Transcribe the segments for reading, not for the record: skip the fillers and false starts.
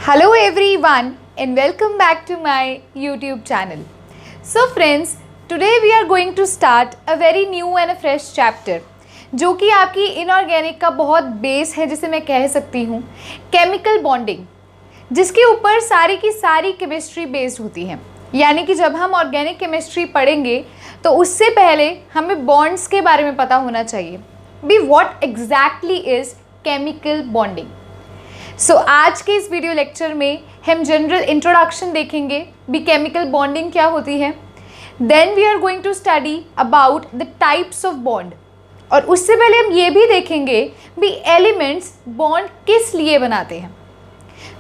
Hello everyone and welcome back to my YouTube channel. So friends, today we are going to start a very new and a fresh chapter जो कि आपकी inorganic का बहुत base है, जिसे मैं कह सकती हूँ केमिकल बॉन्डिंग, जिसके ऊपर सारी की सारी केमिस्ट्री बेस्ड होती है। यानी कि जब हम ऑर्गेनिक केमिस्ट्री पढ़ेंगे तो उससे पहले हमें बॉन्ड्स के बारे में पता होना चाहिए भी what exactly is chemical bonding. So आज के इस वीडियो लेक्चर में हम जनरल इंट्रोडक्शन देखेंगे भी केमिकल बॉन्डिंग क्या होती है। Then we are going to study about the types of bond, और उससे पहले हम ये भी देखेंगे भी एलिमेंट्स बॉन्ड किस लिए बनाते हैं।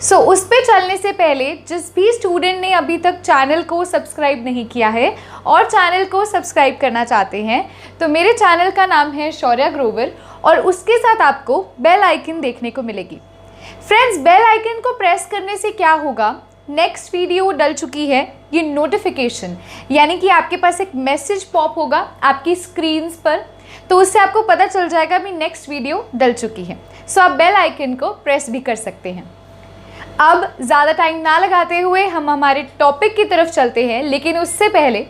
सो उस पे चलने से पहले जिस भी स्टूडेंट ने अभी तक चैनल को सब्सक्राइब नहीं किया है और चैनल को सब्सक्राइब करना चाहते हैं तो मेरे चैनल का नाम है शौर्या ग्रोवर, और उसके साथ आपको बेल आइकन देखने को मिलेगी। फ्रेंड्स, बेल आइकन को प्रेस करने से क्या होगा, नेक्स्ट वीडियो डल चुकी है ये नोटिफिकेशन, यानी कि आपके पास एक मैसेज पॉप होगा आपकी स्क्रीन्स पर, तो उससे आपको पता चल जाएगा भी नेक्स्ट वीडियो डल चुकी है। सो आप बेल आइकन को प्रेस भी कर सकते हैं। अब ज़्यादा टाइम ना लगाते हुए हम हमारे टॉपिक की तरफ चलते हैं, लेकिन उससे पहले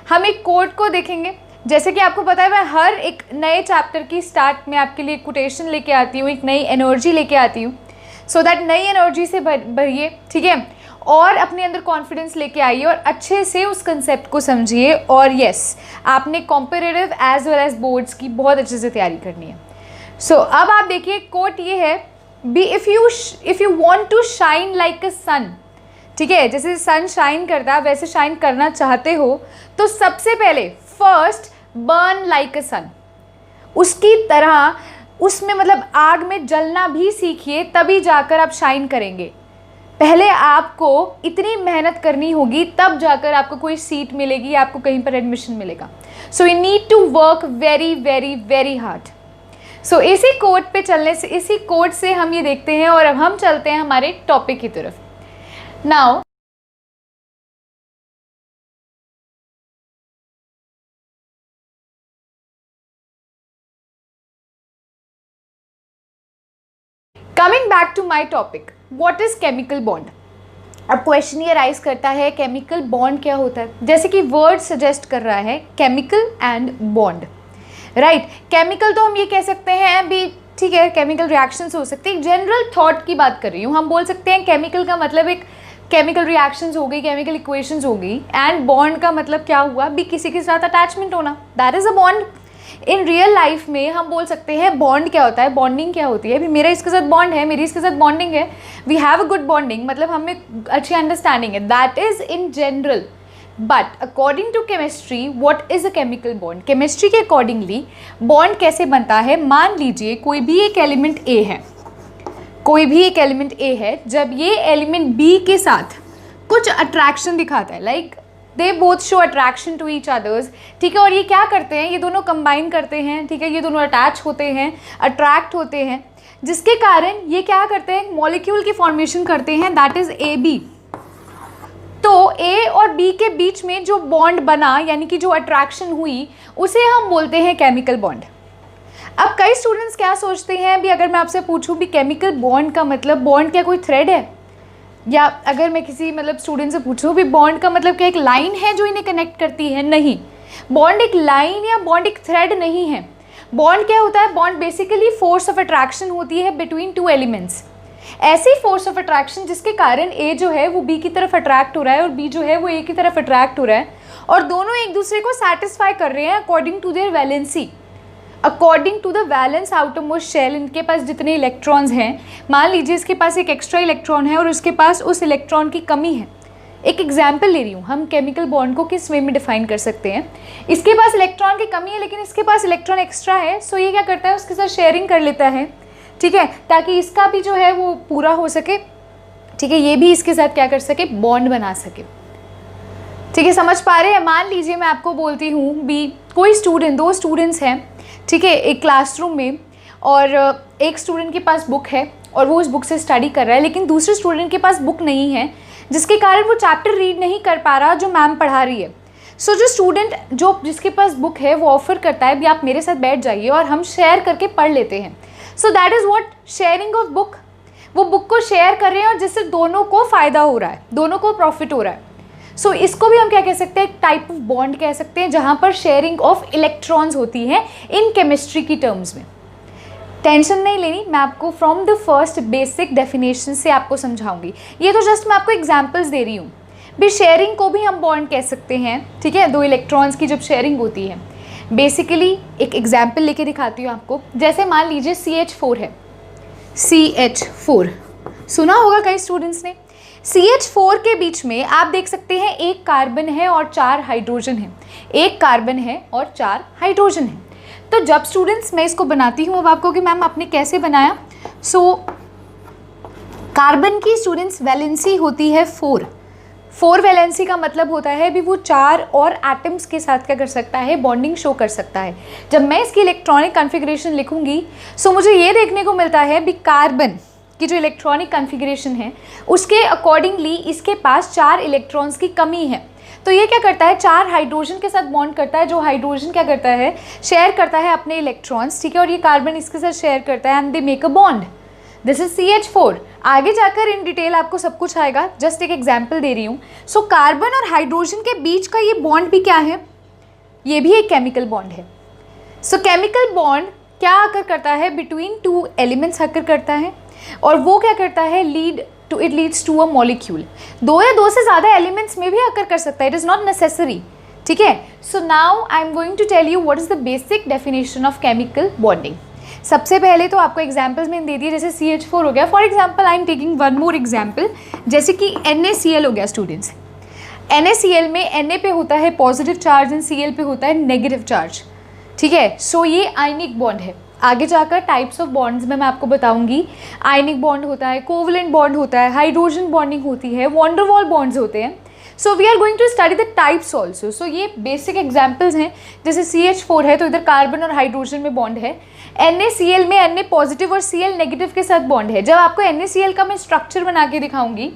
हम एक कोट को देखेंगे। जैसे कि आपको पता है मैं हर एक नए चैप्टर की स्टार्ट में आपके लिए कोटेशन लेके आती हूँ, एक नई एनर्जी लेके आती हूँ, सो दैट नई एनर्जी से भरिए, ठीक है, और अपने अंदर कॉन्फिडेंस लेके आइए और अच्छे से उस कंसेप्ट को समझिए। और यस, आपने competitive as well as boards की बहुत अच्छे से तैयारी करनी है। सो अब आप देखिए कोट ये है be if you want to shine like a sun, ठीक है, जैसे सन शाइन करता है वैसे शाइन करना चाहते हो तो सबसे पहले फर्स्ट बर्न लाइक अ सन, उसकी तरह उसमें मतलब आग में जलना भी सीखिए, तभी जाकर आप शाइन करेंगे। पहले आपको इतनी मेहनत करनी होगी तब जाकर आपको कोई सीट मिलेगी, आपको कहीं पर एडमिशन मिलेगा। So you need to work very very very hard. So इसी कोट पे चलने से, इसी कोट से हम ये देखते हैं और अब हम चलते हैं हमारे टॉपिक की तरफ। Now coming back to my topic, what is chemical bond. अब क्वेश्चन ये राइज करता है केमिकल बॉन्ड क्या होता है, जैसे कि वर्ड सजेस्ट कर रहा है chemical and bond, right. Chemical तो हम ये कह सकते हैं अभी, ठीक है, केमिकल रिएक्शंस हो सकती है। जनरल थॉट की बात कर रही हूँ, हम बोल सकते हैं केमिकल का मतलब एक केमिकल रिएक्शंस हो गई, केमिकल इक्वेशंस हो गई, एंड बॉन्ड का मतलब क्या हुआ भी किसी के साथ अटैचमेंट होना, that is a bond. In real life में हम बोल सकते हैं बॉन्ड क्या होता है, बॉन्डिंग क्या होती है। भी मेरा इसके साथ बॉन्ड है, मेरी इसके साथ बॉन्डिंग है, we have a good bonding, मतलब हमें अच्छी अंडरस्टैंडिंग है, that is in general. But according to chemistry what is a chemical bond, chemistry के अकॉर्डिंगली बॉन्ड कैसे बनता है। मान लीजिए कोई भी एक एलिमेंट ए है, कोई भी एक एलिमेंट ए है, जब ये एलिमेंट बी के साथ कुछ अट्रैक्शन दिखाता है, like they both show attraction to each others, ठीक है, और ये क्या करते हैं, ये दोनों कंबाइन करते हैं, ठीक है, ये दोनों अटैच होते हैं, अट्रैक्ट होते हैं, जिसके कारण ये क्या करते हैं, मॉलिक्यूल की फॉर्मेशन करते हैं, दैट इज ए बी। तो ए और बी के बीच में जो बॉन्ड बना, यानी कि जो अट्रैक्शन हुई, उसे हम बोलते हैं केमिकल बॉन्ड। अब कई स्टूडेंट्स क्या सोचते हैं भी, अगर मैं आपसे पूछूं भी केमिकल बॉन्ड का मतलब, बॉन्ड क्या कोई थ्रेड है, या अगर मैं किसी मतलब स्टूडेंट से पूछूं भी बॉन्ड का मतलब क्या एक लाइन है जो इन्हें कनेक्ट करती है, नहीं, बॉन्ड एक लाइन या बॉन्ड एक थ्रेड नहीं है। बॉन्ड क्या होता है, bond basically force of attraction होती है बिटवीन टू एलिमेंट्स, ऐसी फोर्स ऑफ अट्रैक्शन जिसके कारण ए जो है वो बी की तरफ अट्रैक्ट हो रहा है और बी जो है वो ए की तरफ अट्रैक्ट हो रहा है, और दोनों एक दूसरे को सेटिस्फाई कर रहे हैं according to their valency, according to the valence outermost shell. इनके पास जितने इलेक्ट्रॉन्स हैं, मान लीजिए इसके पास एक एक्स्ट्रा इलेक्ट्रॉन है और उसके पास उस इलेक्ट्रॉन की कमी है। एक एग्जाम्पल ले रही हूँ, हम केमिकल बॉन्ड को किस वे में डिफाइन कर सकते हैं। इसके पास इलेक्ट्रॉन की कमी है लेकिन इसके पास इलेक्ट्रॉन एक्स्ट्रा है, सो ये क्या करता है, उसके साथ शेयरिंग कर लेता है, ठीक है, ताकि इसका भी जो है वो पूरा हो सके, ठीक है, ये भी इसके साथ क्या कर सके, बॉन्ड बना सके, ठीक है, समझ पा रहे हैं। मान लीजिए मैं आपको बोलती हूँ भी कोई स्टूडेंट, दो स्टूडेंट्स हैं, ठीक है, एक क्लासरूम में, और एक स्टूडेंट के पास बुक है और वो उस बुक से स्टडी कर रहा है, लेकिन दूसरे स्टूडेंट के पास बुक नहीं है, जिसके कारण वो चैप्टर रीड नहीं कर पा रहा जो मैम पढ़ा रही है। सो जो स्टूडेंट जिसके पास बुक है वो ऑफर करता है भी आप मेरे साथ बैठ जाइए और हम शेयर करके पढ़ लेते हैं। So that is what sharing of book. वो बुक को शेयर कर रहे हैं और जिससे दोनों को फ़ायदा हो रहा है, दोनों को प्रॉफिट हो रहा है। सो इसको भी हम क्या कह सकते हैं, एक टाइप ऑफ बॉन्ड कह सकते हैं, जहाँ पर शेयरिंग ऑफ इलेक्ट्रॉन्स होती है इन केमिस्ट्री की टर्म्स में। टेंशन नहीं लेनी, मैं आपको from the first basic definition से आपको समझाऊंगी। ये तो जस्ट मैं आपको एग्जांपल्स दे रही हूँ। भी शेयरिंग को भी हम बॉन्ड कह सकते हैं, ठीक है, दो इलेक्ट्रॉन्स की जब शेयरिंग होती है। बेसिकली एक एग्जाम्पल लेके दिखाती हूँ आपको। जैसे मान लीजिए CH4 है, CH4 सुना होगा कई स्टूडेंट्स ने। CH4 के बीच में आप देख सकते हैं एक कार्बन है और 4 हाइड्रोजन है, एक कार्बन है और 4 हाइड्रोजन है। तो जब स्टूडेंट्स मैं इसको बनाती हूँ, अब आपको कि मैम आपने कैसे बनाया। सो कार्बन की स्टूडेंट्स वैलेंसी होती है 4 वैलेंसी का मतलब होता है भी वो 4 और एटम्स के साथ क्या कर सकता है, बॉन्डिंग शो कर सकता है। जब मैं इसकी इलेक्ट्रॉनिक कॉन्फ़िगरेशन लिखूंगी सो मुझे ये देखने को मिलता है भी कार्बन की जो इलेक्ट्रॉनिक कॉन्फ़िगरेशन है उसके अकॉर्डिंगली इसके पास 4 इलेक्ट्रॉन्स की कमी है। तो ये क्या करता है, 4 हाइड्रोजन के साथ बॉन्ड करता है, जो हाइड्रोजन क्या करता है, शेयर करता है अपने इलेक्ट्रॉन्स, ठीक है, और ये कार्बन इसके साथ शेयर करता है and they make a bond. This is CH4। आगे जाकर इन डिटेल आपको सब कुछ आएगा, जस्ट एक एग्जाम्पल दे रही हूँ। सो कार्बन और हाइड्रोजन के बीच का ये बॉन्ड भी क्या है, ये भी एक केमिकल बॉन्ड है। सो केमिकल बॉन्ड क्या आकर करता है, बिटवीन 2 एलिमेंट्स आकर करता है, और वो क्या करता है, it leads to a molecule. 2 या 2 से ज़्यादा एलिमेंट्स में भी आकर कर सकता है, इट इज़ नॉट नेसेसरी, ठीक है। So now I am going to tell you what is the basic definition of chemical bonding. सबसे पहले तो आपको एग्जाम्पल्स में दे दिए, जैसे CH4 हो गया। For example I am taking one more example, जैसे कि NaCl हो गया स्टूडेंट्स। NaCl में Na पे होता है पॉजिटिव चार्ज एंड Cl पे होता है नेगेटिव चार्ज, ठीक है। सो ये आयनिक बॉन्ड है। आगे जाकर टाइप्स ऑफ बॉन्ड्स में मैं आपको बताऊंगी। आयनिक बॉन्ड होता है, कोवलेंट बॉन्ड होता है, हाइड्रोजन बॉन्डिंग होती है, वॉन डर वॉल बॉन्ड्स होते हैं। So we are going to study the types also. So ये बेसिक एग्जाम्पल्स हैं। जैसे CH4 है तो इधर कार्बन और हाइड्रोजन में बॉन्ड है। NaCl में Na पॉजिटिव और Cl नेगेटिव के साथ बॉन्ड है। जब आपको NaCl का मैं स्ट्रक्चर बना के दिखाऊंगी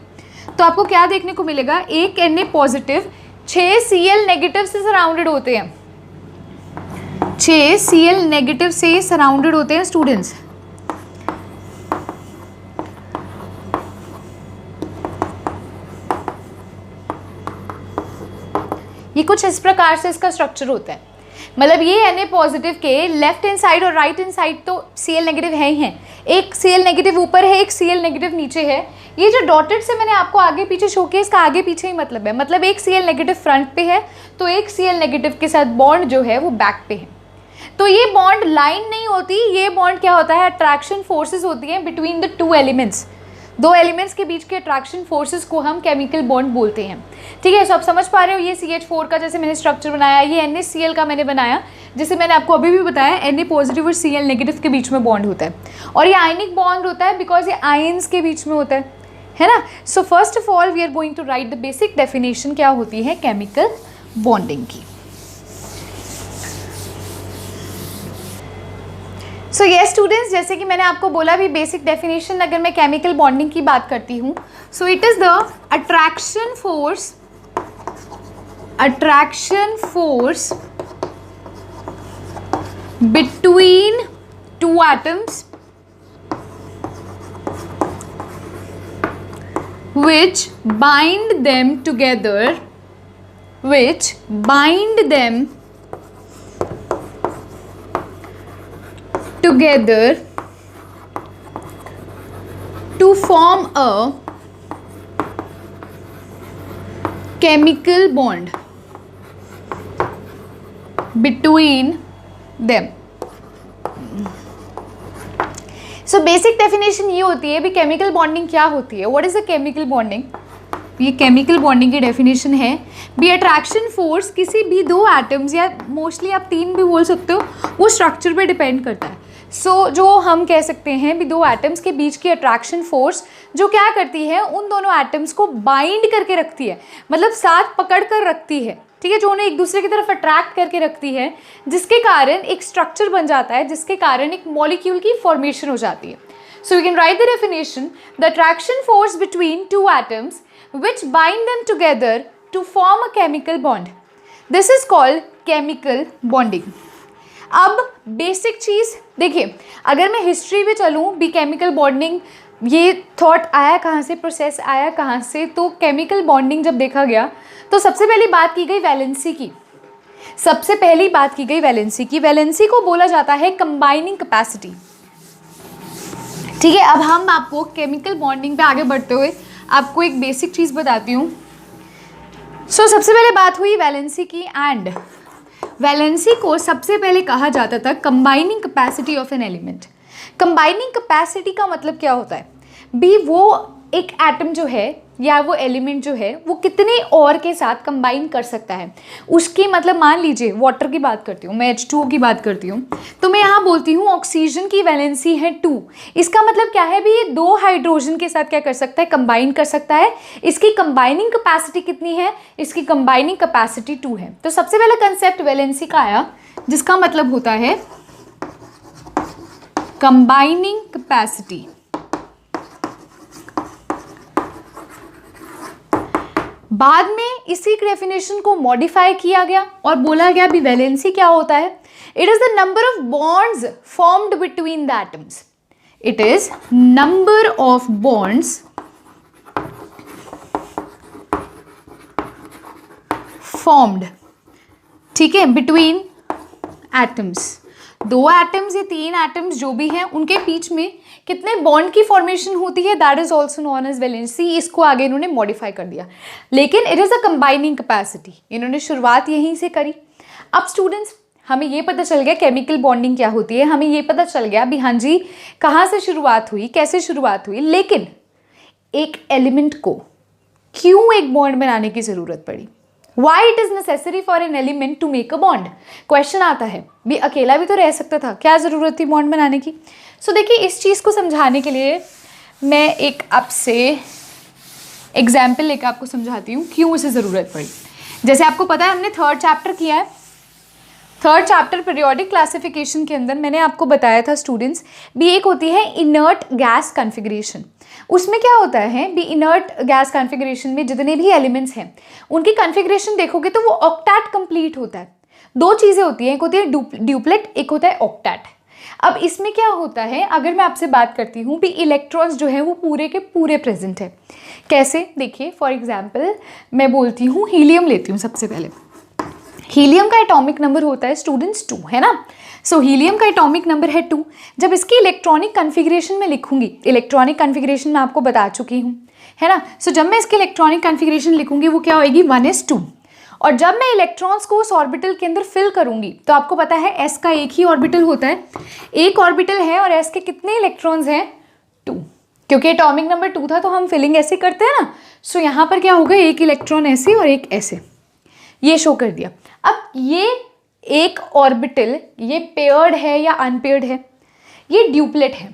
तो आपको क्या देखने को मिलेगा, एक Na पॉजिटिव 6 Cl नेगेटिव से सराउंडेड होते हैं, 6 Cl नेगेटिव से सराउंडेड होते हैं स्टूडेंट्स। ये कुछ इस प्रकार से इसका स्ट्रक्चर होता है। मतलब ये Na पॉजिटिव के लेफ्ट हैंड साइड और राइट हैंड साइड तो Cl नेगेटिव है ही हैं, एक Cl नेगेटिव ऊपर है, एक Cl नेगेटिव नीचे है। ये जो डॉटेड से मैंने आपको आगे पीछे शो किया, इसका आगे पीछे ही मतलब है, मतलब एक Cl नेगेटिव फ्रंट पे है तो एक Cl नेगेटिव के साथ बॉन्ड जो है वो बैक पे है। तो ये बॉन्ड लाइन नहीं होती, ये बॉन्ड क्या होता है, अट्रैक्शन फोर्सेस होती हैं बिटवीन द 2 एलिमेंट्स। 2 एलिमेंट्स के बीच के अट्रैक्शन फोर्सेस को हम केमिकल बॉन्ड बोलते हैं, ठीक है। सो आप समझ पा रहे हो, ये CH4 का जैसे मैंने स्ट्रक्चर बनाया, ये NaCl का मैंने बनाया, जिसे मैंने आपको अभी भी बताया Na पॉजिटिव और Cl नेगेटिव के बीच में बॉन्ड होता है। और ये आयनिक बॉन्ड होता है बिकॉज ये आयंस के बीच में होता है ना। So first of all we are going to write the basic definition क्या होती है केमिकल बॉन्डिंग की। सो ये स्टूडेंट्स, जैसे कि मैंने आपको बोला भी बेसिक डेफिनेशन, अगर मैं केमिकल बॉन्डिंग की बात करती हूँ, सो it is the attraction force between 2 atoms which bind them together to form a chemical bond between them. So basic definition ये होती है भी केमिकल बॉन्डिंग क्या होती है, what is a chemical bonding. ये केमिकल बॉन्डिंग की डेफिनेशन है भी अट्रैक्शन फोर्स किसी भी 2 एटम्स या मोस्टली आप 3 भी बोल सकते हो, वो स्ट्रक्चर पे डिपेंड करता है। सो जो हम कह सकते हैं भी 2 एटम्स के बीच की अट्रैक्शन फोर्स जो क्या करती है, उन दोनों एटम्स को बाइंड करके रखती है, मतलब साथ पकड़ कर रखती है, ठीक है, जो उन्हें एक दूसरे की तरफ अट्रैक्ट करके रखती है, जिसके कारण एक स्ट्रक्चर बन जाता है, जिसके कारण एक मॉलिक्यूल की फॉर्मेशन हो जाती है। So you can write the definition, the attraction force between 2 atoms which bind them together to form a chemical bond. This is called chemical bonding. अब बेसिक चीज़ देखिए, अगर मैं हिस्ट्री में चलूँ भी केमिकल बॉन्डिंग ये थॉट आया कहाँ से, प्रोसेस आया कहाँ से? तो केमिकल बॉन्डिंग जब देखा गया तो सबसे पहली बात की गई वैलेंसी की। सबसे पहली बात की गई वैलेंसी की। वैलेंसी को बोला जाता है कंबाइनिंग कैपेसिटी। ठीक है, अब हम आपको केमिकल बॉन्डिंग पे आगे बढ़ते हुए आपको एक बेसिक चीज़ बताती हूँ। सबसे पहले बात हुई वैलेंसी की, एंड वैलेंसी को सबसे पहले कहा जाता था combining capacity of an element. Combining capacity का मतलब क्या होता है भी, वो एक एटम जो है या वो एलिमेंट जो है वो कितने और के साथ कंबाइन कर सकता है उसकी, मतलब मान लीजिए वाटर की बात करती हूँ मैं, H2O की बात करती हूँ, तो मैं यहाँ बोलती हूँ ऑक्सीजन की वैलेंसी है 2। इसका मतलब क्या है भी, ये 2 हाइड्रोजन के साथ क्या कर सकता है, कंबाइन कर सकता है। इसकी कंबाइनिंग कैपेसिटी कितनी है, इसकी कंबाइनिंग कैपेसिटी 2 है। तो सबसे पहला कंसेप्ट वैलेंसी का आया, जिसका मतलब होता है कंबाइनिंग कैपेसिटी। बाद में इसी डेफिनेशन को मॉडिफाई किया गया और बोला गया भी वैलेंसी क्या होता है, it is the number of bonds formed between the atoms. It is number of bonds formed, ठीक है, बिटवीन एटम्स। 2 एटम्स या 3 एटम्स जो भी हैं उनके बीच में कितने बॉन्ड की फॉर्मेशन होती है, that is also known as valency. इसको आगे इन्होंने मॉडिफाई कर दिया, लेकिन it is a combining capacity. इन्होंने शुरुआत यहीं से करी। अब स्टूडेंट्स, हमें ये पता चल गया केमिकल बॉन्डिंग क्या होती है, हमें ये पता चल गया भी हाँ जी कहाँ से शुरुआत हुई, कैसे शुरुआत हुई, लेकिन एक एलिमेंट को क्यों एक बॉन्ड बनाने की जरूरत पड़ी? Why it is necessary for an element to make a bond? Question आता है भी अकेला भी तो रह सकता था, क्या ज़रूरत थी बॉन्ड बनाने की? देखिए, इस चीज़ को समझाने के लिए मैं एक आपसे एग्जाम्पल लेकर आपको समझाती हूँ क्यों इसे ज़रूरत पड़ी। जैसे आपको पता है हमने 3rd चैप्टर किया है। 3rd चैप्टर पीरियोडिक क्लासिफिकेशन के अंदर मैंने आपको बताया था स्टूडेंट्स भी, एक होती है इनर्ट गैस कॉन्फ़िगरेशन। उसमें क्या होता है भी, इनर्ट गैस कॉन्फ़िगरेशन में जितने भी एलिमेंट्स हैं उनकी कॉन्फ़िगरेशन देखोगे तो वो ऑक्टेट कंप्लीट होता है। 2 चीज़ें होती हैं, एक होती है ड्यूप्लेट, एक होता है ऑक्टेट। अब इसमें क्या होता है, अगर मैं आपसे बात करती हूँ भी इलेक्ट्रॉन्स जो है वो पूरे के पूरे प्रेजेंट है। कैसे? देखिए, फॉर एग्जाम्पल मैं बोलती हूँ हीलियम लेती हूँ। सबसे पहले हीलियम का एटॉमिक नंबर होता है स्टूडेंट्स 2, है ना। हीलियम का एटॉमिक नंबर है 2। जब इसकी इलेक्ट्रॉनिक कॉन्फ़िगरेशन में लिखूंगी, इलेक्ट्रॉनिक कॉन्फ़िगरेशन मैं आपको बता चुकी हूँ, है ना। जब मैं इसकी इलेक्ट्रॉनिक कॉन्फ़िगरेशन लिखूंगी वो क्या होएगी, 1s2। और जब मैं इलेक्ट्रॉन्स को उस ऑर्बिटल के अंदर फिल करूंगी तो आपको पता है s का एक ही ऑर्बिटल होता है, एक ऑर्बिटल है और s के कितने इलेक्ट्रॉन्स हैं, 2। क्योंकि एटॉमिक नंबर 2 था तो हम फिलिंग ऐसे करते हैं ना। यहाँ पर क्या होगा, एक इलेक्ट्रॉन ऐसे और एक ऐसे, ये शो कर दिया। अब ये एक ऑर्बिटल ये पेयर्ड है या अनपेयर्ड है, ये ड्यूप्लेट है,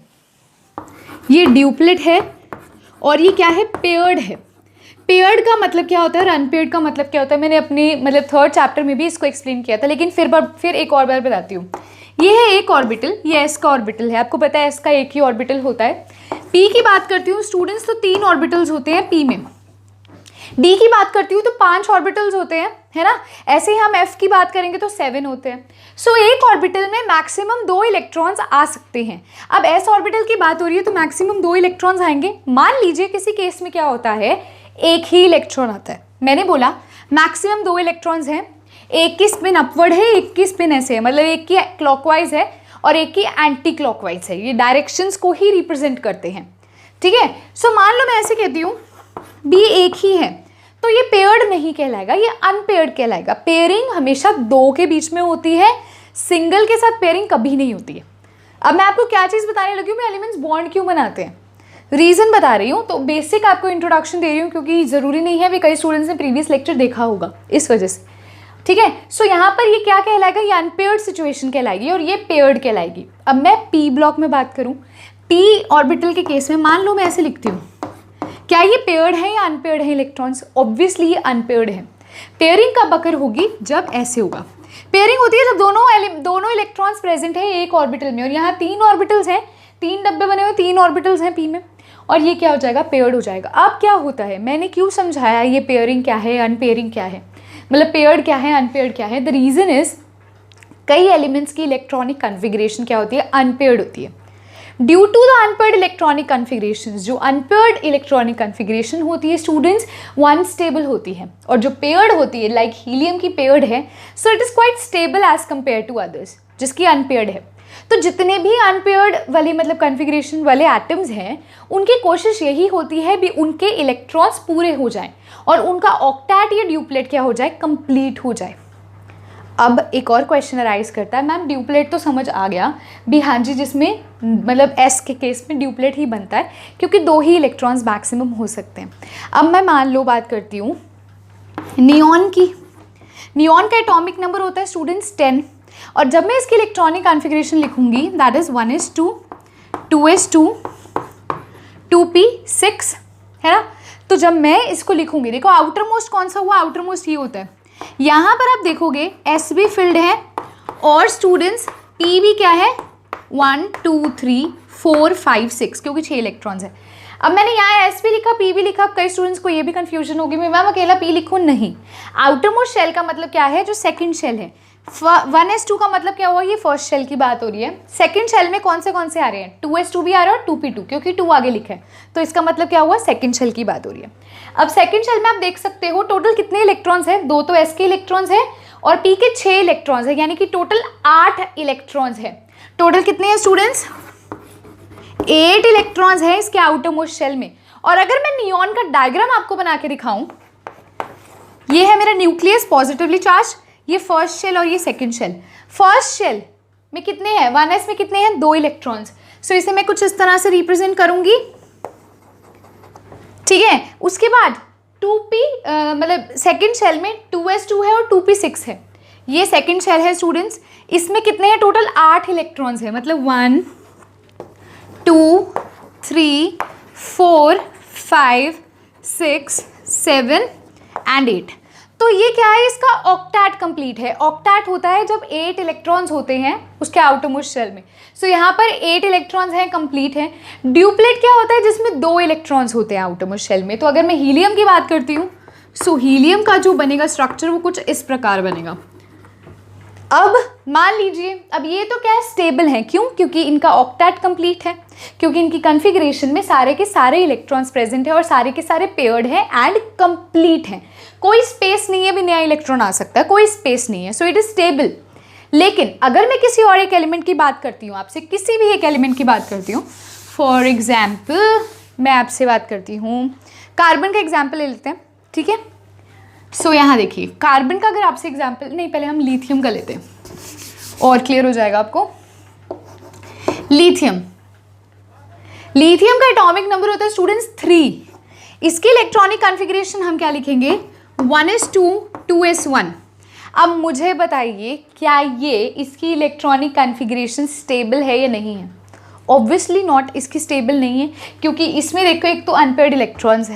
ये ड्यूप्लेट है और ये क्या है, पेयर्ड है। पेयर्ड का मतलब क्या होता है और अनपेयर्ड का मतलब क्या होता है, मैंने अपने मतलब 3rd चैप्टर में भी इसको एक्सप्लेन किया था, लेकिन फिर एक और बार बताती हूँ। ये है एक ऑर्बिटल, ये s का ऑर्बिटल है, आपको पता है s का एक ही ऑर्बिटल होता है। p की बात करती हूँ स्टूडेंट्स तो 3 ऑर्बिटल्स होते हैं p में। d की बात करती हूँ तो 5 ऑर्बिटल्स होते हैं, है ना। ऐसे ही हम f की बात करेंगे तो 7 होते हैं। एक ऑर्बिटल में मैक्सिमम 2 इलेक्ट्रॉन्स आ सकते हैं। अब s ऑर्बिटल की बात हो रही है तो मैक्सिमम 2 इलेक्ट्रॉन्स आएंगे। मान लीजिए किसी केस में क्या होता है, एक ही इलेक्ट्रॉन आता है। मैंने बोला मैक्सिमम 2 इलेक्ट्रॉन्स हैं, एक की स्पिन अपवर्ड है, एक की स्पिन ऐसे है, मतलब एक की क्लॉकवाइज है और एक की एंटी क्लॉकवाइज है। ये डायरेक्शंस को ही रिप्रेजेंट करते हैं, ठीक है। मान लो मैं ऐसे कहती हूँ बी एक ही है तो ये पेयर्ड नहीं कहलाएगा, ये अनपेयर्ड कहलाएगा। पेयरिंग हमेशा 2 के बीच में होती है, सिंगल के साथ पेयरिंग कभी नहीं होती है। अब मैं आपको क्या चीज़ बताने लगी हूँ, मैं एलिमेंट्स बॉन्ड क्यों बनाते हैं, रीज़न बता रही हूँ। तो बेसिक आपको इंट्रोडक्शन दे रही हूँ क्योंकि ज़रूरी नहीं है भी कई स्टूडेंट्स ने प्रीवियस लेक्चर देखा होगा, इस वजह से, ठीक है। यहाँ पर ये क्या कहलाएगा, ये अनपेयर्ड सिचुएशन कहलाएगी और ये पेयर्ड कहलाएगी। अब मैं पी ब्लॉक में बात करूँ, पी ऑर्बिटल के केस में मान लो मैं ऐसे लिखती हूँ, क्या ये पेयर्ड है या अनपेयर्ड है इलेक्ट्रॉन्स? ऑब्वियसली ये अनपेयर्ड है। पेयरिंग कब अकर होगी, जब ऐसे होगा। पेयरिंग होती है जब दोनों इलेक्ट्रॉन्स प्रेजेंट है एक ऑर्बिटल में, और यहाँ 3 ऑर्बिटल्स हैं, 3 डब्बे बने हुए, 3 ऑर्बिटल्स हैं पी में, और ये क्या हो जाएगा, पेयर्ड हो जाएगा। अब क्या होता है, मैंने क्यों समझाया ये पेयरिंग क्या है, अनपेयरिंग क्या है, मतलब पेयर्ड क्या है, अनपेयर्ड क्या है। द रीज़न इज कई एलिमेंट्स की इलेक्ट्रॉनिक कॉन्फ़िगरेशन क्या होती है, अनपेयर्ड होती है। Due to the unpaired electronic configuration, जो अनपेयर्ड इलेक्ट्रॉनिक कन्फिग्रेशन होती है स्टूडेंट्स वो अनस्टेबल होती है, और जो पेयर्ड होती है लाइक हीलियम की पेयर्ड है, so it is quite stable as compare to others जिसकी अनपेयर्ड है। तो जितने भी अनपेयर्ड वाली मतलब कन्फिग्रेशन वाले एटम्स हैं उनकी कोशिश यही होती है भी उनके इलेक्ट्रॉन्स पूरे हो जाएं और उनका ऑक्टेट या ड्यूप्लेट क्या हो जाए, कंप्लीट हो जाए। अब एक और क्वेश्चन अराइज करता है, मैम ड्यूप्लेट तो समझ आ गया भी, हाँ जी, जिसमें मतलब एस के केस में ड्यूप्लेट ही बनता है क्योंकि 2 ही इलेक्ट्रॉन्स मैक्सिमम हो सकते हैं। अब मैं मान लो बात करती हूँ नियॉन की। नियॉन का एटॉमिक नंबर होता है स्टूडेंट्स 10, और जब मैं इसकी इलेक्ट्रॉनिक कॉन्फ़िगरेशन लिखूंगी that is 1s2 2s2 2p6 है ना। तो जब मैं इसको लिखूंगी, देखो आउटर मोस्ट कौन सा हुआ, आउटर मोस्ट ये होता है। यहाँ पर आप देखोगे एस भी फिल्ड है और स्टूडेंट्स पी भी क्या है 1 2 3 4 5 6 क्योंकि 6 इलेक्ट्रॉन्स है। अब मैंने यहाँ एस भी लिखा पी भी लिखा, अब कई स्टूडेंट्स को ये भी कंफ्यूजन होगी मैं मैम अकेला पी लिखूँ, नहीं। आउटर मोस्ट शेल का मतलब क्या है, जो सेकंड शेल है। 1s2 का मतलब क्या हुआ, ये फर्स्ट शेल की बात हो रही है। सेकंड शेल में कौन से आ रहे हैं, 2s2 भी आ रहा है और 2p2 क्योंकि 2 आगे लिखा है, तो इसका मतलब क्या हुआ, सेकंड शेल की बात हो रही है। अब सेकंड शेल में आप देख सकते हो टोटल कितने इलेक्ट्रॉन्स हैं, 2 तो s के इलेक्ट्रॉन्स हैं और p के 6 इलेक्ट्रॉन्स है, यानी कि टोटल 8 इलेक्ट्रॉन्स है। टोटल कितने हैं स्टूडेंट्स, 8 इलेक्ट्रॉन्स हैं इसके आउटर मोस्ट शेल में। और अगर मैं नियॉन का डायग्राम आपको बना के दिखाऊं, ये है मेरा न्यूक्लियस पॉजिटिवली चार्ज, ये फर्स्ट शेल और ये सेकंड शेल। फर्स्ट शेल में कितने हैं, 1s में कितने हैं, 2 इलेक्ट्रॉन्स। सो इसे मैं कुछ इस तरह से रिप्रेजेंट करूंगी, ठीक है। उसके बाद 2p मतलब सेकंड शेल में 2s2 है और 2p6 है, ये सेकंड शेल है स्टूडेंट्स। इसमें कितने हैं, टोटल 8 इलेक्ट्रॉन्स है, मतलब 1 2 3 4 5 6 7 एंड 8। तो ये क्या है, इसका ऑक्टेट कंप्लीट है। ऑक्टेट होता है जब 8 इलेक्ट्रॉन्स होते हैं उसके आउटर मोस्ट शेल में। सो यहाँ पर 8 इलेक्ट्रॉन्स हैं, कंप्लीट है। ड्यूप्लेट क्या होता है, जिसमें 2 इलेक्ट्रॉन्स होते हैं आउटर मोस्ट शेल में। तो अगर मैं हीलियम की बात करती हूँ, सो हीलियम का जो बनेगा स्ट्रक्चर वो कुछ इस प्रकार बनेगा। अब मान लीजिए, अब ये तो क्या है, स्टेबल है, क्यों, क्योंकि इनका ऑक्टेट कंप्लीट है, क्योंकि इनकी कॉन्फ़िगरेशन में सारे के सारे इलेक्ट्रॉन्स प्रेजेंट है और सारे के सारे पेयर्ड है एंड कंप्लीट है। कोई स्पेस नहीं है भी नया इलेक्ट्रॉन आ सकता है, कोई स्पेस नहीं है, सो इट इज स्टेबल। लेकिन अगर मैं किसी और एक एलिमेंट की बात करती हूँ, आपसे किसी भी एक एलिमेंट की बात करती हूँ, फॉर एग्जाम्पल मैं आपसे बात करती हूँ कार्बन का एग्जाम्पल ले लेते हैं, ठीक है। सो यहाँ देखिए कार्बन का अगर आपसे एग्जाम्पल, नहीं पहले हम लिथियम का लेते हैं और क्लियर हो जाएगा आपको। लिथियम, लिथियम का एटॉमिक नंबर होता है स्टूडेंट्स 3। इसकी इलेक्ट्रॉनिक कॉन्फ़िगरेशन हम क्या लिखेंगे, 1s2 2s1। अब मुझे बताइए क्या ये इसकी इलेक्ट्रॉनिक कॉन्फ़िगरेशन स्टेबल है या नहीं है। ऑब्वियसली नॉट, इसकी स्टेबल नहीं है, क्योंकि इसमें देखो एक तो अनपेयर्ड इलेक्ट्रॉन्स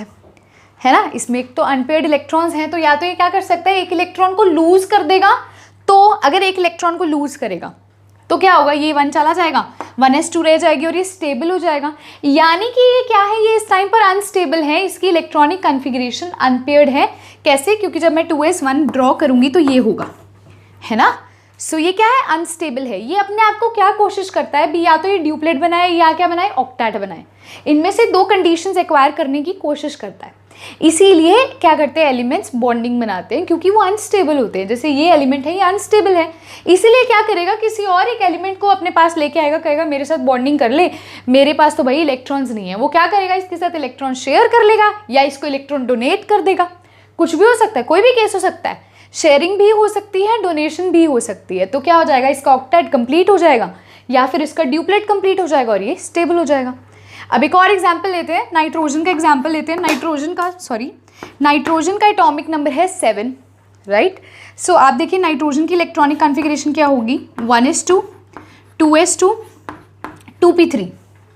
है ना, इसमें एक तो अनपेयर्ड इलेक्ट्रॉन्स हैं। तो या तो ये क्या कर सकता है, एक इलेक्ट्रॉन को लूज कर देगा, तो अगर एक इलेक्ट्रॉन को लूज करेगा तो क्या होगा, ये 1 चला जाएगा, 1s2 रह जाएगी और ये स्टेबल हो जाएगा। यानी कि ये क्या है, ये इस टाइम पर अनस्टेबल है, इसकी इलेक्ट्रॉनिक कॉन्फ़िगरेशन अनपेयर्ड है। कैसे, क्योंकि जब मैं 2s1 ड्रॉ करूंगी तो ये होगा, है ना। सो ये क्या है, अनस्टेबल है। ये अपने आप को क्या कोशिश करता है भी, या तो ये ड्यूप्लेट बनाए या क्या बनाए, ऑक्टेट बनाए। इनमें से 2 कंडीशंस एक्वायर करने की कोशिश करता है। इसीलिए क्या करते हैं, एलिमेंट्स बॉन्डिंग बनाते हैं, क्योंकि वो अनस्टेबल होते हैं। जैसे ये एलिमेंट है, ये अनस्टेबल है, इसीलिए क्या करेगा, किसी और एक एलिमेंट को अपने पास लेके आएगा, कहेगा मेरे साथ बॉन्डिंग कर ले, मेरे पास तो भाई इलेक्ट्रॉन्स नहीं है। वो क्या करेगा, इसके साथ इलेक्ट्रॉन शेयर कर लेगा या इसको इलेक्ट्रॉन डोनेट कर देगा। कुछ भी हो सकता है, कोई भी केस हो सकता है, शेयरिंग भी हो सकती है, डोनेशन भी हो सकती है। तो क्या हो जाएगा, इसका ऑक्टेट कंप्लीट हो जाएगा या फिर इसका ड्यूप्लेट कंप्लीट हो जाएगा और ये स्टेबल हो जाएगा। अब एक और एग्जाम्पल लेते हैं, नाइट्रोजन का एग्जाम्पल लेते हैं। नाइट्रोजन का एटॉमिक नंबर है 7, राइट। सो आप देखिए नाइट्रोजन की इलेक्ट्रॉनिक कॉन्फ़िगरेशन क्या होगी, 1s2 2s2 2p3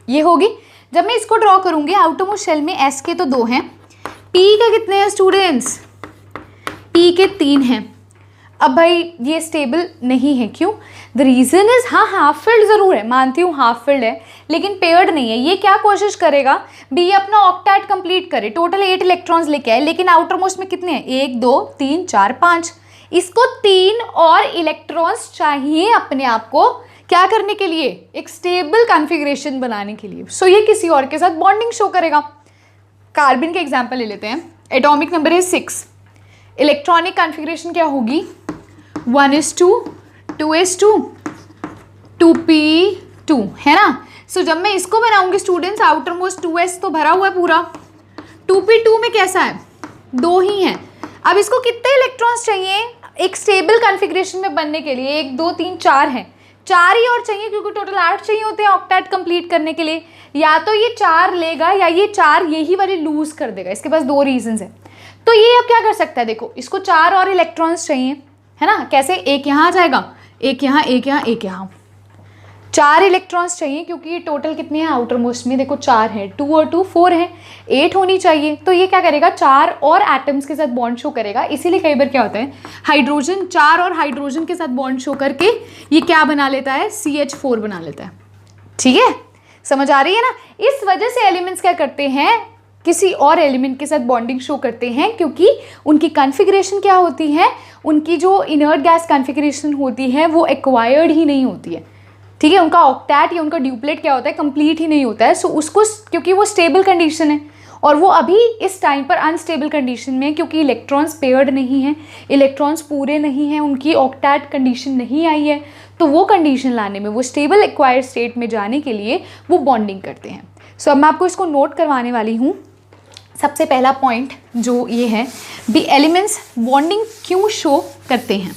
ये होगी। जब मैं इसको ड्रॉ करूंगी, आउटर मोस्ट शेल में s के तो 2 हैं, p के कितने हैं स्टूडेंट्स, p के 3 हैं। अब भाई ये स्टेबल नहीं है, क्यों, द रीज़न इज़, हाँ हाफ फिल्ड ज़रूर है, मानती हूँ हाफ फिल्ड है, लेकिन पेयर्ड नहीं है। ये क्या कोशिश करेगा भी, ये अपना ऑक्टेट कंप्लीट करे, टोटल 8 इलेक्ट्रॉन्स लेके आए, लेकिन आउटर मोस्ट में कितने हैं, 1 2 3 4 5। इसको 3 और इलेक्ट्रॉन्स चाहिए अपने आप को क्या करने के लिए? एक स्टेबल कॉन्फ़िगरेशन बनाने के लिए। सो ये किसी और के साथ बॉन्डिंग शो करेगा। कार्बन के एग्जाम्पल ले लेते हैं। एटॉमिक नंबर है 6, इलेक्ट्रॉनिक कॉन्फ़िगरेशन क्या होगी? 1:2, 2:2, 2p2, है ना। सो जब मैं इसको बनाऊंगी स्टूडेंट्स, आउटर मोस्ट 2s तो भरा हुआ है पूरा, 2p2 में कैसा है? 2 ही है। अब इसको कितने इलेक्ट्रॉन्स चाहिए एक स्टेबल कॉन्फ़िगरेशन में बनने के लिए? 1 2 3 4 हैं, 4 ही और चाहिए क्योंकि टोटल 8 चाहिए होते हैं ऑक्टेट कंप्लीट करने के लिए। या तो ये 4 लेगा या ये 4 यही वाले लूज कर देगा। इसके पास 2 रीजंस हैं। तो ये अब क्या कर सकता है? देखो, इसको 4 और इलेक्ट्रॉन्स चाहिए, है ना। कैसे? एक यहाँ आ जाएगा, एक यहाँ, एक यहाँ, एक यहाँ, 4 इलेक्ट्रॉन्स चाहिए क्योंकि ये टोटल कितने हैं आउटर मोस्ट में? देखो 4 है, 2 और 2 4 है, 8 होनी चाहिए। तो ये क्या करेगा? 4 और एटम्स के साथ बॉन्ड शो करेगा। इसीलिए कई बार क्या होता है, हाइड्रोजन 4 और हाइड्रोजन के साथ बॉन्ड शो करके ये क्या बना लेता है? CH4 बना लेता है। ठीक है, समझ आ रही है ना। इस वजह से एलिमेंट्स क्या करते हैं? किसी और एलिमेंट के साथ बॉन्डिंग शो करते हैं क्योंकि उनकी कॉन्फ़िगरेशन क्या होती है? उनकी जो इनर्ट गैस कॉन्फ़िगरेशन होती है वो एक्वायर्ड ही नहीं होती है। ठीक है, उनका ऑक्टेट या उनका ड्यूप्लेट क्या होता है? कंप्लीट ही नहीं होता है। सो उसको, क्योंकि वो स्टेबल कंडीशन है और वो अभी इस टाइम पर अनस्टेबल कंडीशन में है क्योंकि इलेक्ट्रॉन्स पेयर्ड नहीं है, इलेक्ट्रॉन्स पूरे नहीं हैं, उनकी ऑक्टेट कंडीशन नहीं आई है। तो वो कंडीशन लाने में, वो स्टेबल एक्वायर्ड स्टेट में जाने के लिए वो बॉन्डिंग करते हैं। सो अब मैं आपको इसको नोट करवाने वाली हूँ। सबसे पहला पॉइंट जो ये है, द एलिमेंट्स बॉन्डिंग क्यों शो करते हैं।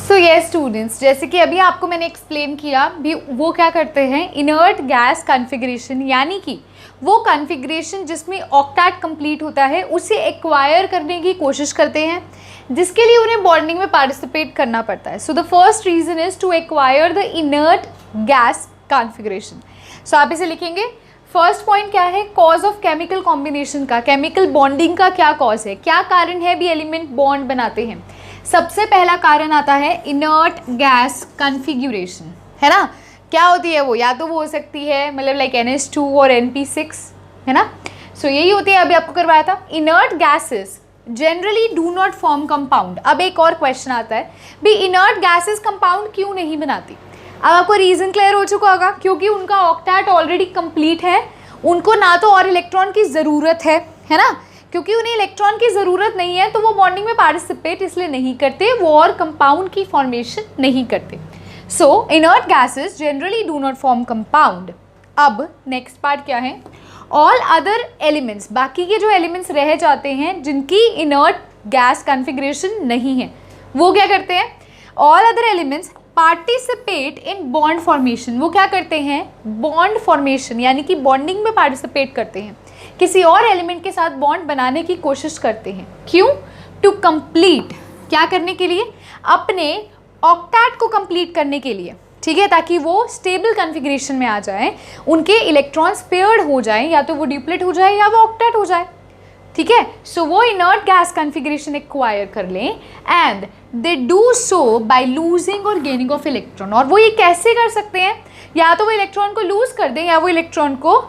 सो ये स्टूडेंट्स, जैसे कि अभी आपको मैंने एक्सप्लेन किया भी, वो क्या करते हैं? इनर्ट गैस कॉन्फ़िगरेशन, यानी कि वो कॉन्फ़िगरेशन जिसमें ऑक्टेट कंप्लीट होता है उसे एक्वायर करने की कोशिश करते हैं, जिसके लिए उन्हें बॉन्डिंग में पार्टिसिपेट करना पड़ता है। So the first reason is to acquire the inert gas configuration. So आप इसे लिखेंगे। फर्स्ट पॉइंट क्या है? कॉज ऑफ केमिकल कॉम्बिनेशन का, केमिकल बॉन्डिंग का क्या कॉज है, क्या कारण है भी एलिमेंट बॉन्ड बनाते हैं? सबसे पहला कारण आता है इनर्ट गैस कॉन्फ़िगरेशन, है ना। क्या होती है वो? या तो वो हो सकती है मतलब लाइक NH2 और NP6, है ना। सो यही होती है, अभी आपको करवाया था। Inert gases generally do not form compound. अब एक और क्वेश्चन आता है भी, इनर्ट गैसेस कंपाउंड क्यों नहीं बनाती? अब आपको रीज़न क्लियर हो चुका होगा, क्योंकि उनका ऑक्टेट ऑलरेडी कंप्लीट है, उनको ना तो और इलेक्ट्रॉन की ज़रूरत है ना। क्योंकि उन्हें इलेक्ट्रॉन की ज़रूरत नहीं है तो वो बॉन्डिंग में पार्टिसिपेट इसलिए नहीं करते, वो और कंपाउंड की फॉर्मेशन नहीं करते। सो inert gases generally do not form compound. अब नेक्स्ट पार्ट क्या है? ऑल अदर एलिमेंट्स, बाकी के जो एलिमेंट्स रह जाते हैं जिनकी इनर्ट गैस कॉन्फ़िगरेशन नहीं है, वो क्या करते हैं? All other elements participate in bond formation. वो क्या करते हैं? बॉन्ड फॉर्मेशन, यानी कि बॉन्डिंग में पार्टिसिपेट करते हैं, किसी और एलिमेंट के साथ बॉन्ड बनाने की कोशिश करते हैं। क्यों? टू कंप्लीट, क्या करने के लिए? अपने ऑक्टेट को कंप्लीट करने के लिए। ठीक है, ताकि वो स्टेबल कॉन्फ़िगरेशन में आ जाए, उनके इलेक्ट्रॉन्स पेयर्ड हो जाए, या तो वो ड्यूप्लेट हो जाए या वो ऑक्टेट हो जाए। ठीक है, सो वो इनर्ट गैस कॉन्फ़िगरेशन एक्वायर कर लें and they do so by losing और गेनिंग ऑफ इलेक्ट्रॉन। और वो ये कैसे कर सकते हैं? या तो वो इलेक्ट्रॉन को लूज कर दें या वो इलेक्ट्रॉन को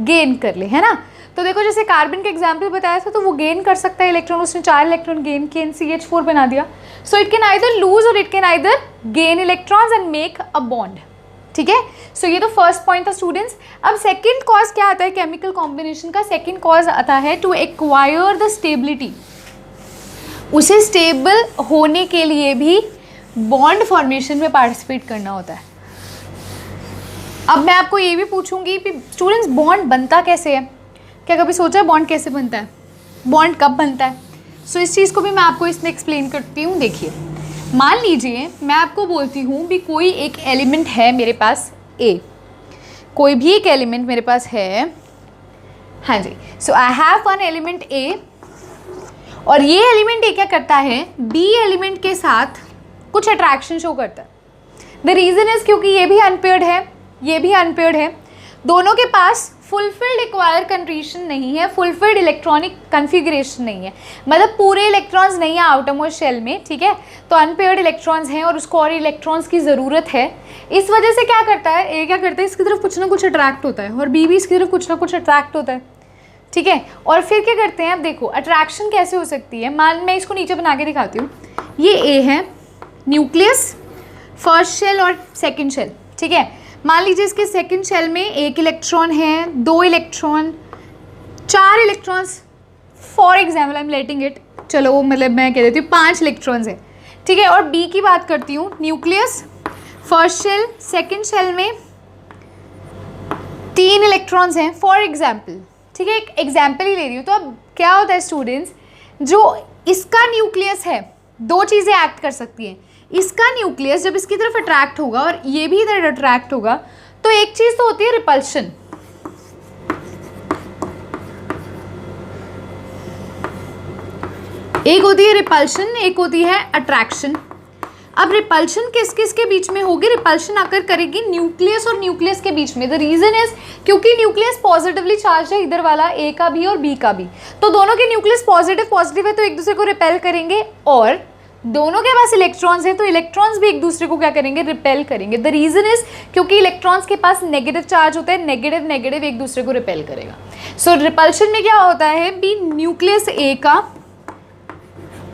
गेन कर ले, है ना। तो देखो, जैसे कार्बन का एग्जाम्पल बताया था, तो वो गेन कर सकता है इलेक्ट्रॉन, उसने 4 इलेक्ट्रॉन गेन किए, CH4 बना दिया। So it can either lose or it can either gain electrons and make a bond. ठीक है, सो ये तो फर्स्ट पॉइंट था स्टूडेंट्स। अब सेकंड कॉज क्या आता है केमिकल कॉम्बिनेशन का? सेकंड कॉज आता है टू एक्वायर द स्टेबिलिटी। उसे स्टेबल होने के लिए भी बॉन्ड फॉर्मेशन में पार्टिसिपेट करना होता है। अब मैं आपको ये भी पूछूंगी कि स्टूडेंट्स बॉन्ड बनता कैसे है? क्या कभी सोचा है बॉन्ड कैसे बनता है? बॉन्ड कब बनता है? सो इस चीज़ को भी मैं आपको इसमें एक्सप्लेन करती हूँ। देखिए, मान लीजिए मैं आपको बोलती हूँ भी कोई एक एलिमेंट है मेरे पास A, कोई भी एक एलिमेंट मेरे पास है, हाँ जी। So I have one element A, और ये एलिमेंट A क्या करता है? B एलिमेंट के साथ कुछ अट्रैक्शन शो करता है। द रीज़न इज़ क्योंकि ये भी अनपेयर्ड है, ये भी अनपेयर्ड है, दोनों के पास फुलफिल्ड एक्वायर कंडीशन नहीं है, फुलफिल्ड इलेक्ट्रॉनिक कन्फिगरेशन नहीं है, मतलब पूरे इलेक्ट्रॉन्स नहीं है आउटरमोस्ट शेल में, ठीक है। तो अनपेयर्ड इलेक्ट्रॉन्स हैं और उसको और इलेक्ट्रॉन्स की ज़रूरत है। इस वजह से क्या करता है, ए क्या करता है, इसकी तरफ कुछ ना कुछ अट्रैक्ट होता है और बी भी इसकी तरफ कुछ ना कुछ अट्रैक्ट होता है, ठीक है। और फिर क्या करते हैं, अब देखो अट्रैक्शन कैसे हो सकती है। मैं इसको नीचे बना के दिखाती हूँ। ये ए है, न्यूक्लियस, फर्स्ट शेल और सेकेंड शेल, ठीक है। मान लीजिए इसके सेकंड शेल में एक इलेक्ट्रॉन है, 2 electron, 4 electrons, for example I am letting it, चलो मतलब मैं कह देती हूँ 5 इलेक्ट्रॉन्स है, ठीक है। और बी की बात करती हूँ, nucleus, first shell, second shell में 3 इलेक्ट्रॉन्स हैं फॉर एग्जाम्पल, ठीक है। एक एग्जाम्पल ही ले रही हूँ। तो अब क्या होता है स्टूडेंट्स, जो इसका न्यूक्लियस है, 2 चीज़ें एक्ट कर सकती हैं। इसका न्यूक्लियस जब इसकी तरफ अट्रैक्ट होगा और ये भी इधर अट्रैक्ट होगा, तो एक चीज़ तो होती है रिपल्शन, एक होती है रिपल्शन, एक होती है अट्रैक्शन। अब रिपल्शन किस किस के बीच में होगी, रिपल्शन आकर करेगी न्यूक्लियस और न्यूक्लियस के बीच में। द रीजन इज क्योंकि न्यूक्लियस पॉजिटिवली चार्ज है, इधर वाला ए का भी और बी का भी, तो दोनों के न्यूक्लियस पॉजिटिव है, तो एक दूसरे को रिपेल करेंगे। और दोनों के पास इलेक्ट्रॉन्स हैं, तो इलेक्ट्रॉन्स भी एक दूसरे को क्या करेंगे, रिपेल करेंगे। द रीजन इज क्योंकि इलेक्ट्रॉन्स के पास नेगेटिव चार्ज होता है, नेगेटिव एक दूसरे को रिपेल करेगा। सो रिपल्शन में क्या होता है, बी न्यूक्लियस ए का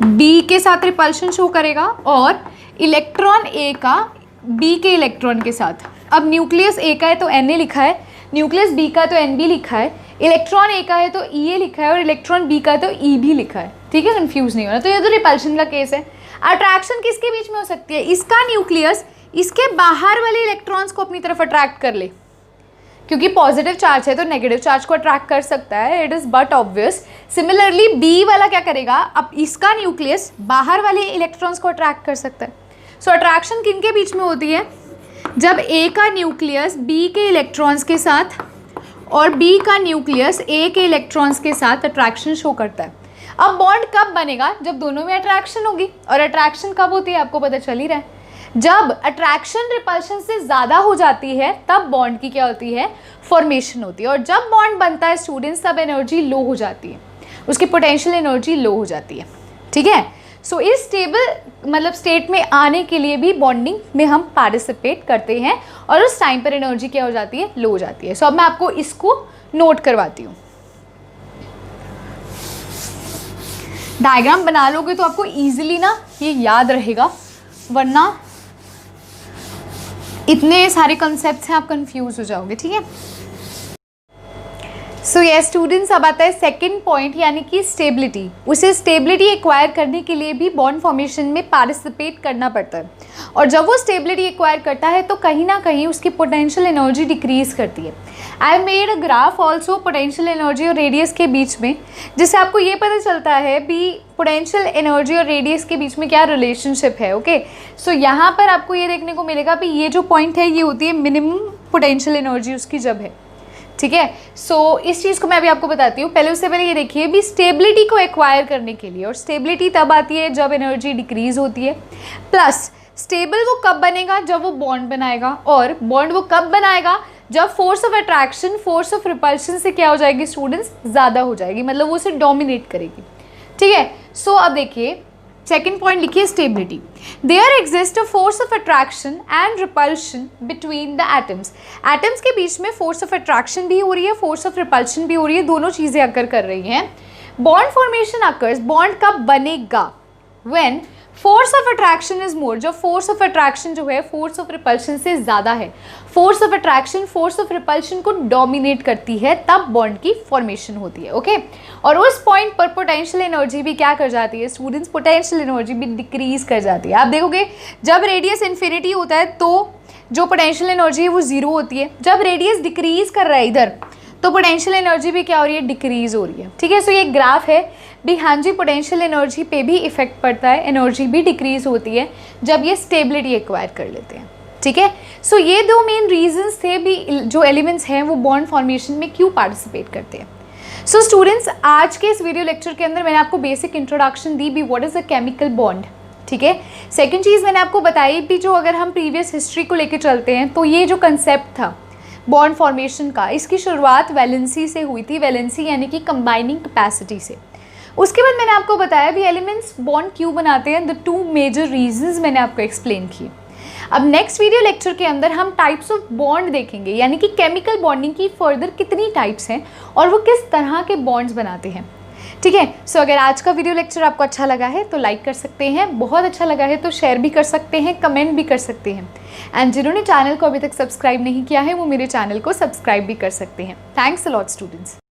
बी के साथ रिपल्शन शो करेगा और इलेक्ट्रॉन ए का बी के इलेक्ट्रॉन के साथ। अब न्यूक्लियस ए का है तो Na लिखा है, न्यूक्लियस बी का है तो Nb लिखा है, इलेक्ट्रॉन ए का है तो Ea लिखा है और इलेक्ट्रॉन बी का है तो E भी लिखा है, ठीक है, कंफ्यूज नहीं होना। तो ये तो रिपल्शन का केस है। अट्रैक्शन किसके बीच में हो सकती है, इसका न्यूक्लियस इसके बाहर वाले इलेक्ट्रॉन्स को अपनी तरफ अट्रैक्ट कर ले, क्योंकि पॉजिटिव चार्ज है तो नेगेटिव चार्ज को अट्रैक्ट कर सकता है, it is but obvious. Similarly B वाला क्या करेगा, अब इसका न्यूक्लियस बाहर वाले इलेक्ट्रॉन्स को अट्रैक्ट कर सकता है। सो अट्रैक्शन किन के बीच में होती है, जब ए का न्यूक्लियस बी के इलेक्ट्रॉन्स के साथ और बी का न्यूक्लियस ए के इलेक्ट्रॉन्स के साथ अट्रैक्शन शो करता है। अब बॉन्ड कब बनेगा, जब दोनों में अट्रैक्शन होगी। और अट्रैक्शन कब होती है आपको पता चल ही रहा है, जब अट्रैक्शन रिपल्शन से ज़्यादा हो जाती है तब बॉन्ड की क्या होती है, फॉर्मेशन होती है। और जब बॉन्ड बनता है स्टूडेंट्स तब एनर्जी लो हो जाती है, उसकी पोटेंशियल एनर्जी लो हो जाती है, ठीक है। सो इस स्टेबल मतलब स्टेट में आने के लिए भी बॉन्डिंग में हम पार्टिसिपेट करते हैं और उस टाइम पर एनर्जी क्या हो जाती है, लो हो जाती है। सो अब मैं आपको इसको नोट करवाती हूँ। डायग्राम बना लोगे तो आपको इजीली ना ये याद रहेगा, वरना इतने सारे कॉन्सेप्ट्स हैं आप कंफ्यूज हो जाओगे, ठीक है। सो ये स्टूडेंट्स, अब आता है सेकंड पॉइंट, यानी कि स्टेबिलिटी। उसे स्टेबिलिटी एक्वायर करने के लिए भी बॉन्ड फॉर्मेशन में पार्टिसिपेट करना पड़ता है। और जब वो स्टेबिलिटी एक्वायर करता है तो कहीं ना कहीं उसकी पोटेंशियल एनर्जी डिक्रीज करती है। I made a graph also potential energy और रेडियस के बीच में, जिससे आपको ये पता चलता है भी पोटेंशियल एनर्जी और रेडियस के बीच में क्या रिलेशनशिप है, ओके। सो यहाँ पर आपको ये देखने को मिलेगा भी ये जो पॉइंट है ये होती है मिनिमम पोटेंशियल एनर्जी उसकी जब है, ठीक है। सो इस चीज़ को मैं अभी आपको बताती हूँ। पहले उससे पहले ये देखिए भी स्टेबिलिटी को एक्वायर करने के लिए, और स्टेबिलिटी तब आती है जब एनर्जी डिक्रीज होती है, प्लस स्टेबल वो कब बनेगा, जब वो बॉन्ड बनाएगा, और बॉन्ड वो कब बनाएगा, जब force of attraction force of repulsion से क्या हो जाएगी स्टूडेंट्स, ज़्यादा हो जाएगी, मतलब वो उसे डोमिनेट करेगी, ठीक है। सो अब देखिए सेकेंड पॉइंट लिखिए, stability. There exist a force of attraction and repulsion between the atoms. Atoms के बीच में फोर्स ऑफ अट्रैक्शन भी हो रही है, फोर्स ऑफ रिपल्शन भी हो रही है, दोनों चीज़ें अकर कर रही हैं। बॉन्ड फॉर्मेशन अकर्स, बॉन्ड कब बनेगा, when force of attraction is more, जब फोर्स ऑफ अट्रैक्शन जो है फोर्स ऑफ रिपल्शन से ज़्यादा है, force of attraction force of repulsion को डोमिनेट करती है, तब बॉन्ड की फॉर्मेशन होती है, ओके। और उस पॉइंट पर पोटेंशियल एनर्जी भी क्या कर जाती है स्टूडेंट्स, पोटेंशियल एनर्जी भी डिक्रीज कर जाती है। आप देखोगे जब रेडियस इन्फिनिटी होता है तो जो पोटेंशियल एनर्जी है वो ज़ीरो होती है, जब रेडियस डिक्रीज कर रहा है इधर तो पोटेंशियल एनर्जी भी क्या हो रही है, डिक्रीज हो रही है, ठीक है। सो ये ग्राफ है भी, हाँ जी, पोटेंशियल एनर्जी पे भी इफेक्ट पड़ता है, एनर्जी भी डिक्रीज होती है जब ये स्टेबिलिटी एक्वायर कर लेते हैं, ठीक है। सो ये दो मेन रीजंस थे भी जो एलिमेंट्स हैं वो बॉन्ड फॉर्मेशन में क्यों पार्टिसिपेट करते हैं। सो स्टूडेंट्स, आज के इस वीडियो लेक्चर के अंदर मैंने आपको बेसिक इंट्रोडक्शन दी भी what is a chemical bond, ठीक है। सेकेंड चीज़ मैंने आपको बताई भी, जो अगर हम प्रीवियस हिस्ट्री को लेकर चलते हैं तो ये जो कंसेप्ट था बॉन्ड फॉर्मेशन का, इसकी शुरुआत वैलेंसी से हुई थी। वैलेंसी यानी कि कंबाइनिंग कैपेसिटी से। उसके बाद मैंने आपको बताया भी एलिमेंट्स बॉन्ड क्यों बनाते हैं, द 2 मेजर रीजंस मैंने आपको एक्सप्लेन किए। अब नेक्स्ट वीडियो लेक्चर के अंदर हम टाइप्स ऑफ बॉन्ड देखेंगे, यानी कि केमिकल बॉन्डिंग की फर्दर कितनी टाइप्स हैं और वो किस तरह के बॉन्ड्स बनाते हैं। ठीक है, सो अगर आज का वीडियो लेक्चर आपको अच्छा लगा है तो लाइक कर सकते हैं, बहुत अच्छा लगा है तो शेयर भी कर सकते हैं, कमेंट भी कर सकते हैं, एंड जिन्होंने चैनल को अभी तक सब्सक्राइब नहीं किया है वो मेरे चैनल को सब्सक्राइब भी कर सकते हैं। Thanks a lot students.